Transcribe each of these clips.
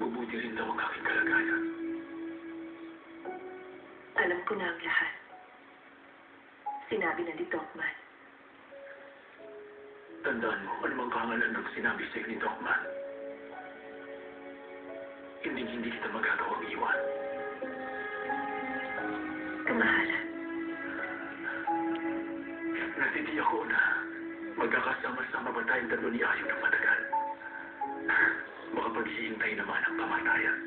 Mabuti rin daw ang aking kalagayan. Alam ko na ang lahat. Sinabi na ni Dokman. Tandaan mo, anumang kahangalan ng sinabi sa'yo ni Dokman. Hindi kita magagawang iwan. Kamahalan. Natindi ako na magkakasama-sama ba tayong tatlo ni Ayo ng matagal. Makapaghihintay naman ang kamatayan.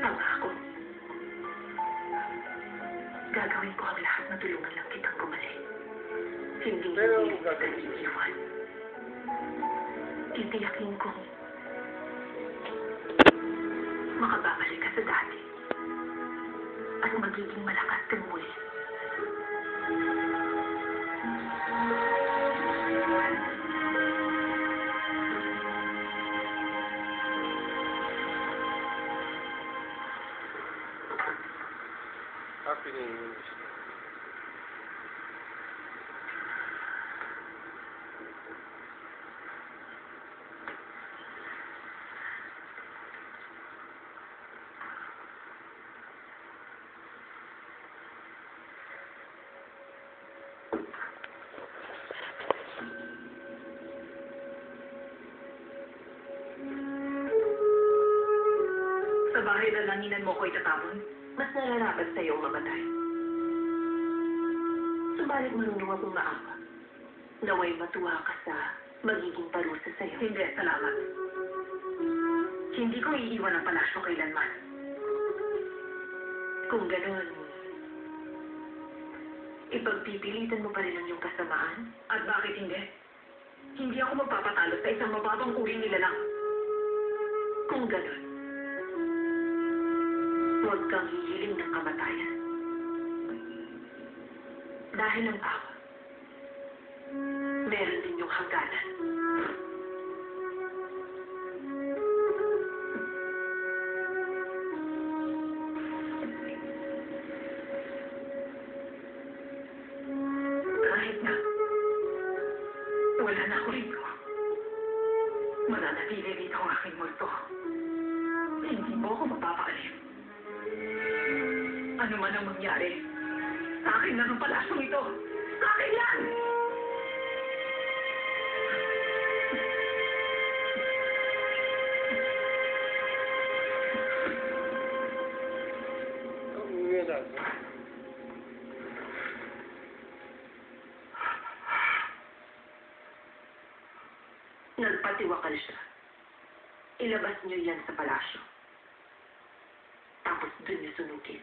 Pangako. Gagawin ko ang lahat na tulungan lang kitang gumaling. Hindi kita iiwan. Titiyakin kong makababalik ka sa dati at magiging malakas kang muli. Happy New Year. Sa bahay na langinan mo ko itatapon, mas nararapat sa iyong mamatay. Subalit marunong akong maawa. Naway matuwa ka sa magiging parusa sa iyo. Hindi, salamat. Hindi ko iiwan ang palasyo kailanman. Kung gano'n, ipagpipilitan mo pa rin ang iyong kasamaan? At bakit hindi? Hindi ako magpapatalo sa isang mababang uring nilalang. Kung gano'n, huwag kang hihiling ng kamatayan. Dahil ang awa, meron din yung hangganan. Kahit na, wala na ako rito. Mananatili rito ang aking multo. Hindi mo ako mapapaalim. Ano man ang mangyari, sa akin lang ang palasyong ito. Sa akin lang! Nagpatiwakal siya. Ilabas niyo yan sa palasyo. Tapos dun niyo sunugin.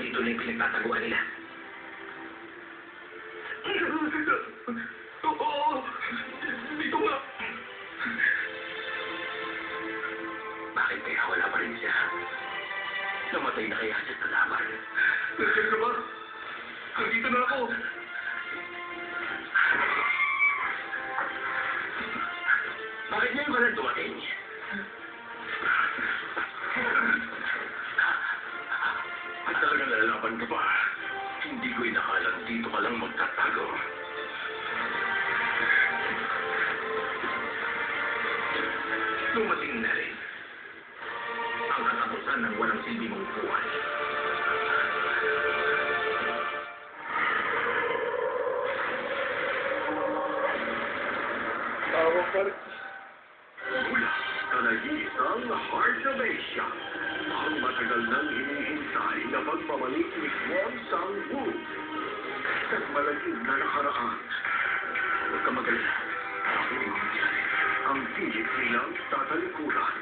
Ito na yung pinagtataguan nila. Oo! Dito nga! Bakit kaya wala pa rin siya? Namatay na kaya siya sa laban? Nandiyan ka ba? Nandito na ako! Bakit ngayon ka lang dumating? At talagang lalaban ka pa. Hindi ko inakalang dito ka lang magtatago. Dumating na rin ang katapusan ng walang silbi mong buhay. Tawag pa rin. Mula sa nag-iisang Heart of Asia, ang matagal nang hinihintay na pagbabalik ni Kwon Sang-woo sa malagim na nakaraan. Huwag ka magalala. Ako yung mangyari. Ang pilit nilang tatalikuran.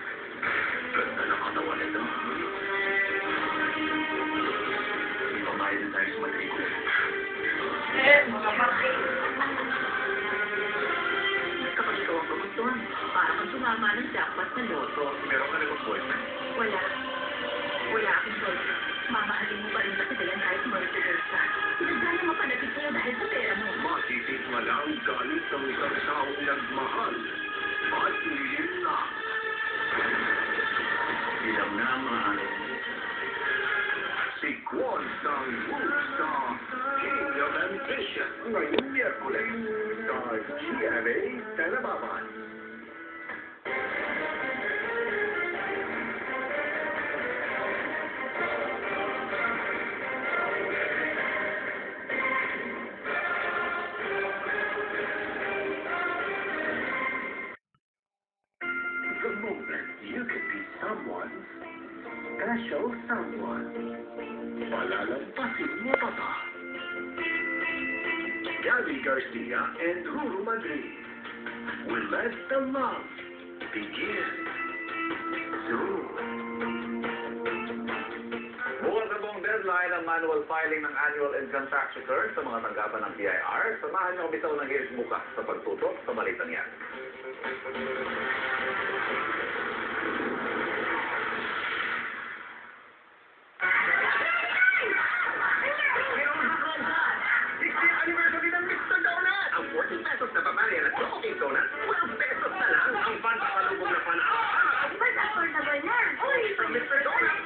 Ganda ng katawan nito. Ipabayad na tayo sa matrikula. Kapag ikaw ang gugustuhan, para kang sumama ng jackpot na loto. Meron ka namang boyfriend? Wala. Wala akong choice. Mamahalin mo pa rin kasi dayan kahit murderer ka. Pinagdala mo pa natin sa'yo dahil sa pera mo. Matitikma lang galit ng isang taong nagmahal at lihim na. Ilang na ang mga araw mo. Si Kwon Sang-woo sa King of Ambition ngayong Miyerkules sa GMA Telebaban. The moment you could be someone's special someone. Palalampasin mo pa ba? Gabby Garcia and Ruru Madrid will let the love begin. Soon. Bukas na pong deadline ang manual filing ng annual income tax return sa mga tanggapan ng BIR. Samahan niyo kami sa unang hirit bukas sa pagtutok sa balitang yan. Pesos na babae at chocolate donut, 12 pesos na lang ang panpasalubong na panahon. Mas affordable na. Uy! From Mr. Donut.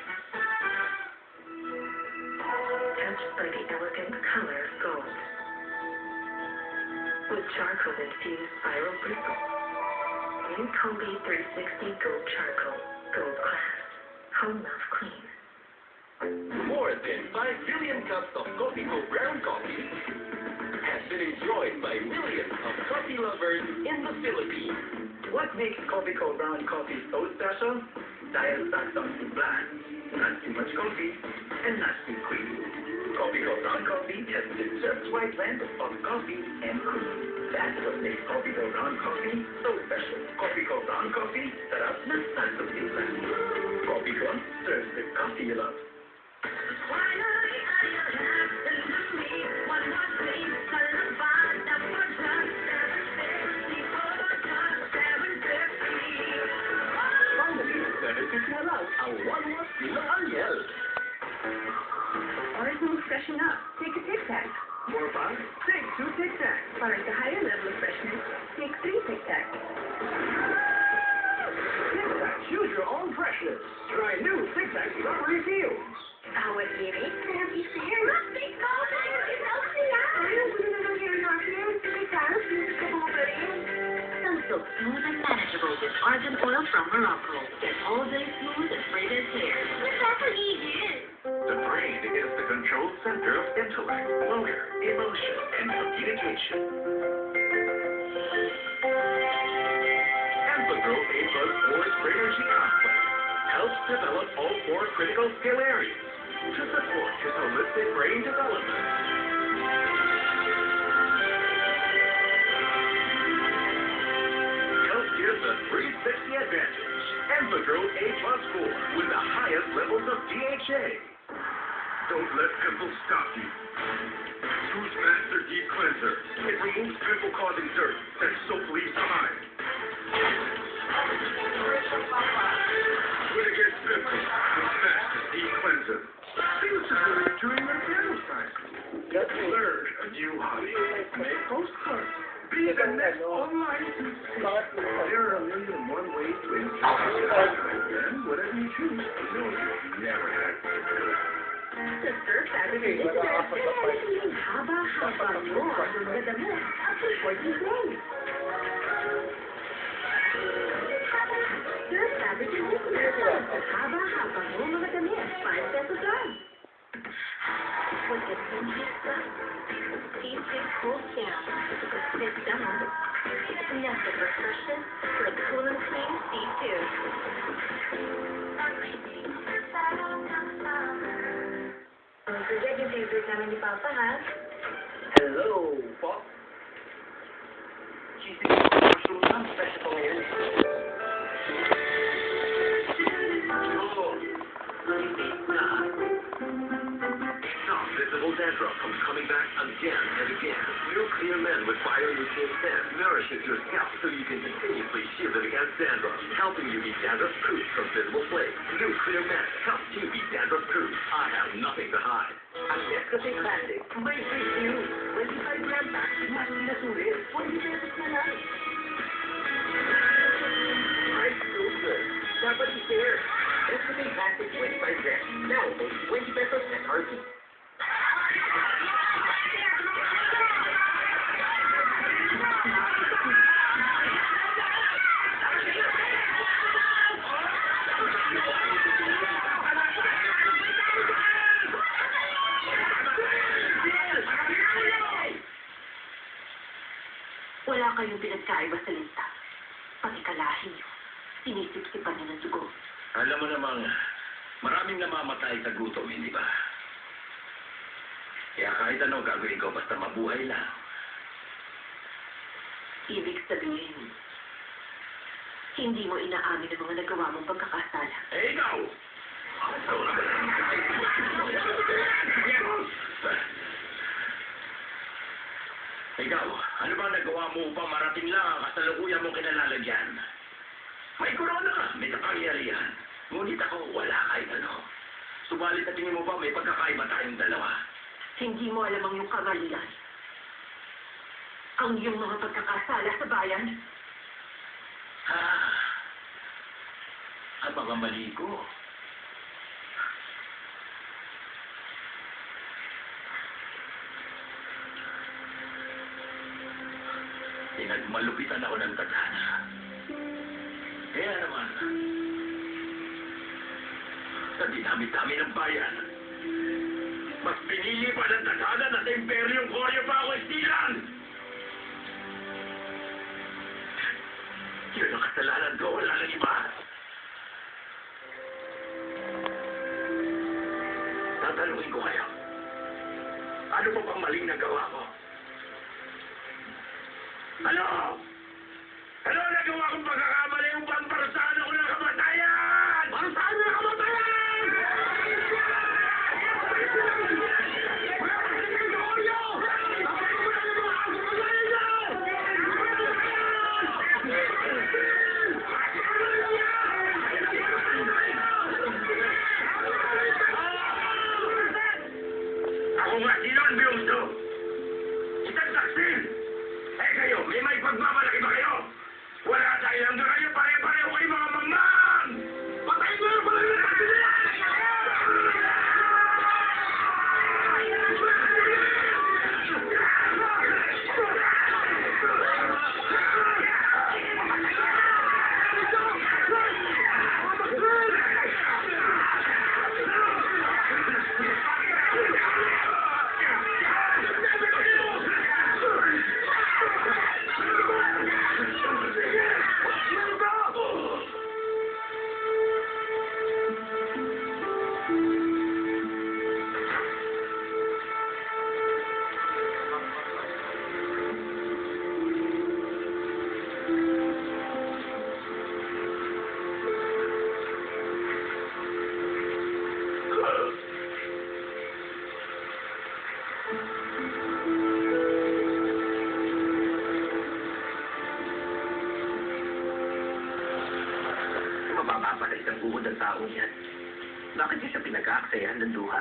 Touched by the elegant color of gold. With charcoal-infused spiral bristles. New Kobe 360 Gold Charcoal. Gold Class. Home of Clean. More than 5 billion cups of Copico brown coffee has been enjoyed by millions of coffee lovers in the Philippines. What makes Copico brown coffee so special? Dahil saktong timpla, not too much coffee, and not too creamy. Copico brown coffee has the just right blend of coffee and cream. That's what makes Copico brown coffee so special. Copico brown coffee, sarap na saktong timpla. Copico serves the coffee you love. Ang one-wash bilang Ariel. Or to freshen up, take a Tic Tac. More fun? Take 2 Tic Tacs. Para sa higher level of freshness, take 3 Tic Tac. Tic Tac, choose your own freshness. Try new Tic Tac rubbery feels. Bawat lirik, nag-isir. Rustic coffee! Isaw siya! Ayaw ko na lang yung natin. Ikaw, hindi ka mo pa rin. So smooth and manageable with argan oil from Morocco. Get all day smooth and braided hair. Nakakagigil! The brain is the control center of intellect, motor, emotion, and communication. Empagro A Plus Force Energy Complex helps develop all 4 critical skill areas to support his holistic brain development. Here's the 360 advantage. Empagro A Plus 4 with the highest levels of DHA. Don't let pimples stop you. Choose Master Deep Cleanser. It removes pimple-causing dirt that soap leaves behind. Win against pimples with Master Deep Cleanser. Things to do during your piano cycle. Learn a new hobby. Make postcards. Be the next online success. There are 1,001 ways to enjoy it. And whatever you choose, know you've never had before. Sister, Saturday, haba-haba mo ang mga damo after 14 days. Sir, Saturday, haba-haba mo mga damit, 5 pesos lang. What the cool down. Sit down. Nested refreshment like cool and clean C2. Don't forget yung favorite namin ni Papa, ha? Hello, po. Cheesy mushroom lang. Special po ngayon. Stop visible dandruff from coming back again and again. New Clear Men with Bionutrient Sand nourishes your scalp so you can continuously shield it against dandruff, helping you be dandruff-proof from visible flakes. New Clear Men helps you be dandruff-proof. I have nothing to hide. Ang Nescafe Classic, may free news. 25-gram pack, mas pinasulit. 20 pesos na lang. Price so good. Dapat i-share. Nescafe Classic 25 grams. Now, only 20 pesos SRP. Wala kayong pinagkaiba sa lista. Pagkikalahin niyo, sinisipsipan niyo ng dugo. Alam mo namang, maraming namamatay sa gutom, hindi ba? Kaya kahit ano gagawin ko basta mabuhay lang. Ibig sabihin, hindi mo inaamin ang mga nagawa mong pagkakasala. Eh, ikaw! Ikaw, ano ba nagawa mo upang marating lang ang kasalukuyan mong kinalalagyan? May korona ka, may kapangyarihan. Ngunit ako, wala kahit ano. Subalit sa tingin mo ba may pagkakaiba tayong dalawa? Hindi mo alam ang iyong kamalian. Ang iyong mga pagkakasala sa bayan. Ang mga mali ko. Pinagmalupitan ako ng tadhana. Kaya naman, sa dinami-dami ng bayan, mas pinili pa ng tadhana na sa imperyong Koryo pa ako istilan! Yun ang kasalanan ko, wala nang iba. Tatanungin ko kayo, ano pa pang maling nagawa ko? Ano? Ano nagawa kong pagkakamali upang parusahan ako ng kamatayan? Parusahan ng kamatayan! Wala pa rin ng Koryo! Ako nga, Sinon Biuso! Isang taksin! Eh kayo, may pagmamalaki ba kayo? Wala tayo hanggang kayo, pare-pareho kayo mga mamang! Patayin mo yung pala ng Mabababa isang buhod ng taong yan. Bakit niya siya pinag-aaksayahan ng luha?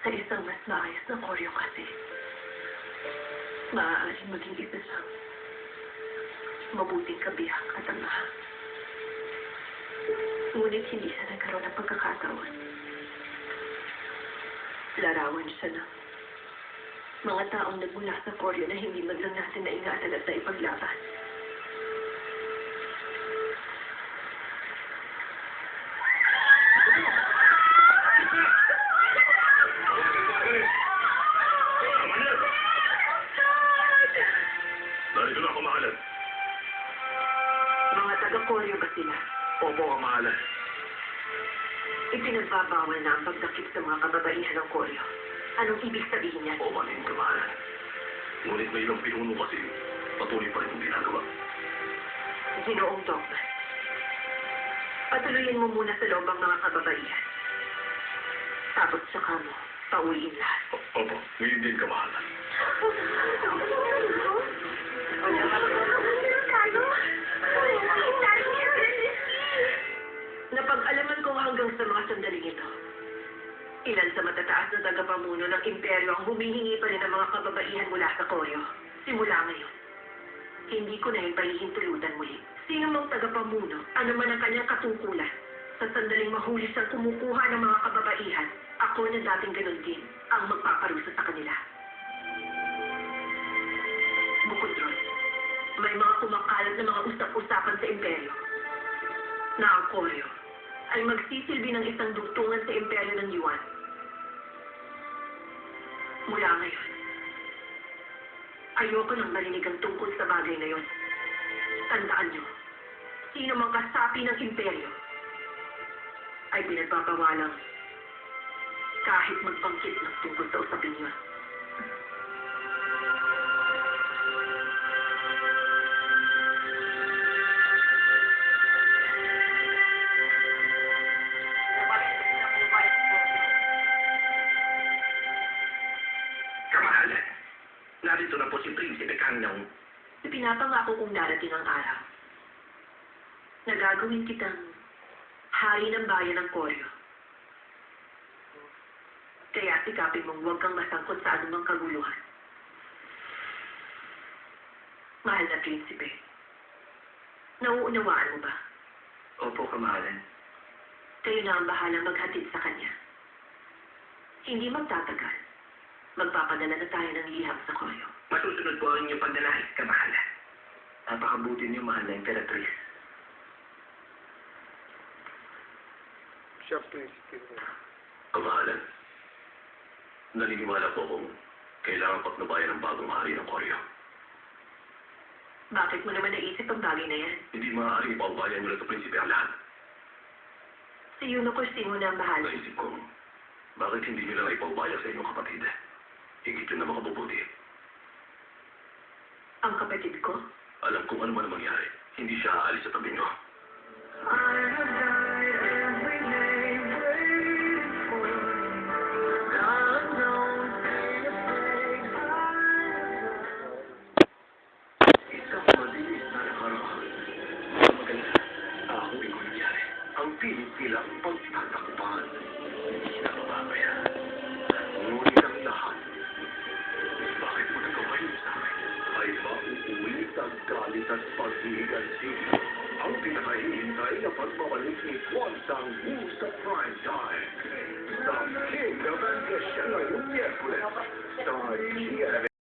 Sa isang mas maayos na Koryo kasi, maaaring maging isa siyang mabuting kabihag at ama. Ngunit hindi siya nagkaroon ng pagkakataon. Larawan siya ng mga taong nagmula sa Koryo na hindi man lang natin naingatan at naipaglaban. Taga-Koryo ba sila? Opo, kamahalan. Ipinagbabawal na ang pagdakip sa mga kababaihan ng Koryo. Anong ibig sabihin niya? O manin, kamahalan. Ngunit may ilang pinuno kasi patuloy pa rin yung ginagawa. Ginoong Dogman. Patuloyin mo muna sa loob ang mga kababaihan. Tapos saka mo, pauwiin lahat. Opo, ngayon din, kamahalan. Napag-alaman ko hanggang sa mga sandaling ito. Ilan sa matataas na tagapamuno ng imperyo ang humihingi pa rin ng mga kababaihan mula sa Koryo. Simula ngayon, hindi ko na yung pahihintulutan muli. Sino mang tagapamuno, ano man ang kanyang katungkulan, sa sandaling mahuli siyang kumukuha ng mga kababaihan, ako na dating ganun din ang magpaparusa sa kanila. Bukod doon, may mga kumakalat na mga usap-usapan sa imperyo na ang Koryo ay magsisilbi ng isang dugtungan sa imperyo ng Yuan. Mula ngayon, ayoko nang marinig ang tungkol sa bagay na yon. Tandaan niyo, sino mang kasapi ng imperyo ay pinagbabawalang kahit magpangkit ng tungkol sa usapin yun. Kamahalan, narito na po si Prinsipe Kangnong. Ipinapangako kong darating ang araw na gagawin kitang hari ng bayan ng Koryo. Kaya sikapin mong huwag kang masangkot sa anumang kaguluhan. Mahal na prinsipe, nauunawaan mo ba? Opo, kamahalan. Kayo na ang bahalang maghatid sa kanya. Hindi magtatagal. Magpapadala na tayo ng liham sa Koryo. Masusunod po ang inyong pagdalahin, kamahalan. Napakabuti niyo, mahal na Imperatrice. Kamahalan, naniniwala po kung kailangan patnubayan ng bagong hari ng Koryo. Bakit mo naman naisip ang bagay na yan? Hindi maaaring paubayan nyo lang sa prinsipe ang lahat. Si Yuno Corsino na ang bahala. Naisip ko, bakit hindi nyo lang ipaubaya sa inyong kapatid? Higit yun na makabubuti. Ang kapatid ko? Alam kung ano man ang mangyari, hindi siya aalis sa tabi nyo. Isang madilis na nakaraan. Maganda, ako rin kung nangyari. Ang pilit nilang pagtatakpan. Hindi na mababaya. Ngunit ang lahat, bakit mo nagawa yun sa akin? Ay mauulit ang galit at pag-iigansin. Ang pinakahihintay na pagbabalik ni Juan Sang-woo sa prime time. Sa King of Ambition ngayong Miyerkules. Star Gia